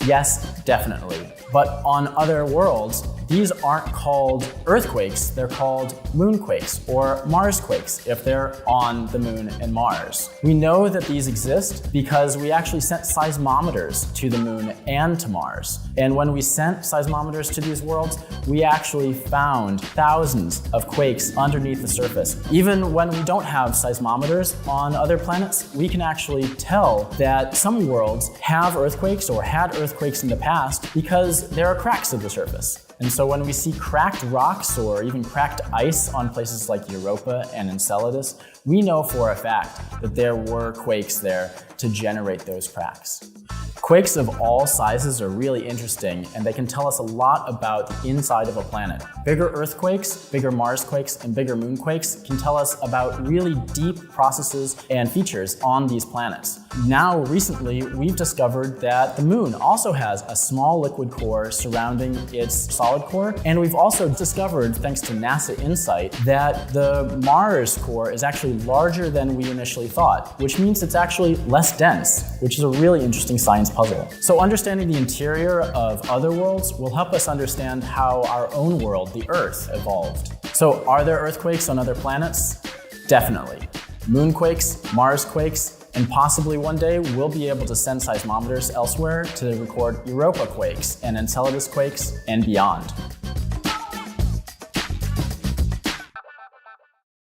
Yes, definitely. But on other worlds, these aren't called earthquakes, they're called moonquakes or marsquakes if they're on the moon and Mars. We know that these exist because we actually sent seismometers to the moon and to Mars. And when we sent seismometers to these worlds, we actually found thousands of quakes underneath the surface. Even when we don't have seismometers on other planets, we can actually tell that some worlds have earthquakes or had earthquakes in the past because there are cracks at the surface. And so when we see cracked rocks or even cracked ice on places like Europa and Enceladus, we know for a fact that there were quakes there to generate those cracks. Quakes of all sizes are really interesting, and they can tell us a lot about the inside of a planet. Bigger earthquakes, bigger Marsquakes, and bigger moonquakes can tell us about really deep processes and features on these planets. Now, recently, we've discovered that the moon also has a small liquid core surrounding its solid core, and we've also discovered, thanks to NASA InSight, that the Mars core is actually larger than we initially thought, which means it's actually less dense, which is a really interesting science puzzle. So understanding the interior of other worlds will help us understand how our own world, the Earth, evolved. So are there earthquakes on other planets? Definitely. Moonquakes, Marsquakes, and possibly one day we'll be able to send seismometers elsewhere to record Europa quakes and Enceladus quakes and beyond.